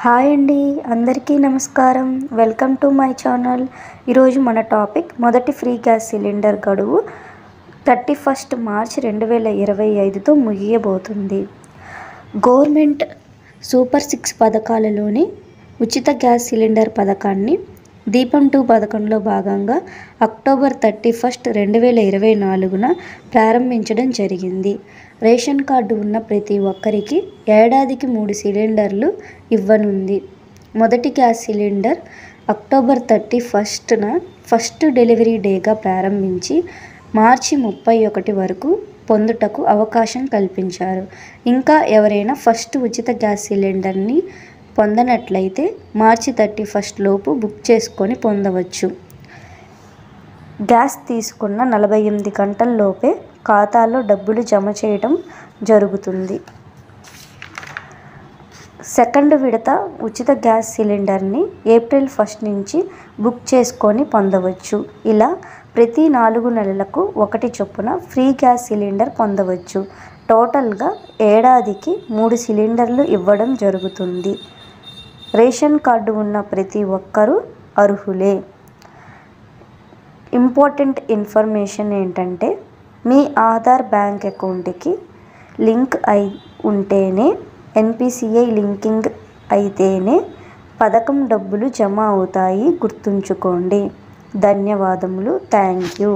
Hi అండి, అందరికీ నమస్కారం. Welcome to my channel. ఈరోజు మన టాపిక్ మొదటి ఫ్రీ గ్యాస్ సిలిండర్ గడువు 31 మార్చ్ 2025తో ముగియబోతుంది. గవర్నమెంట్ సూపర్ 6 పథకాలలోని ఉచిత గ్యాస్ సిలిండర్ పథకాన్ని దీపం 2 పథకంలో భాగంగా అక్టోబర్ 31, 2024న ప్రారంభించడం జరిగింది. రేషన్ కార్డు ఉన్న ప్రతి ఒక్కరికి ఏడాదికి 3 సిలిండర్లు ఇవ్వనుంది. మొదటి గ్యాస్ సిలిండర్ అక్టోబర్ 31న ఫస్ట్ డెలివరీ డేగా ప్రారంభించి మార్చి 31 వరకు పొందుటకు అవకాశం కల్పించారు. ఇంకా ఎవరైనా ఫస్ట్ ఉచిత గ్యాస్ సిలిండర్ని పొందనట్లయితే మార్చి 31 లోపు బుక్ చేసుకొని పొందవచ్చు. గ్యాస్ తీసుకున్న 48 గంటల్లోపే ఖాతాలో డబ్బులు జమ చేయడం జరుగుతుంది. సెకండ్ విడత ఉచిత గ్యాస్ సిలిండర్ని ఏప్రిల్ 1 నుంచి బుక్ చేసుకొని పొందవచ్చు. ఇలా ప్రతి 4 నెలలకు 1 చొప్పున ఫ్రీ గ్యాస్ సిలిండర్ పొందవచ్చు. టోటల్గా ఏడాదికి 3 సిలిండర్లు ఇవ్వడం జరుగుతుంది. రేషన్ కార్డు ఉన్న ప్రతి ఒక్కరూ అర్హులే. ఇంపార్టెంట్ ఇన్ఫర్మేషన్ ఏంటంటే, మీ ఆధార్ బ్యాంక్ అకౌంట్కి లింక్ అయి ఉంటేనే, ఎన్పిసిఐ లింకింగ్ అయితేనే పథకం డబ్బులు జమ అవుతాయి. గుర్తుంచుకోండి. ధన్యవాదములు. Thank you.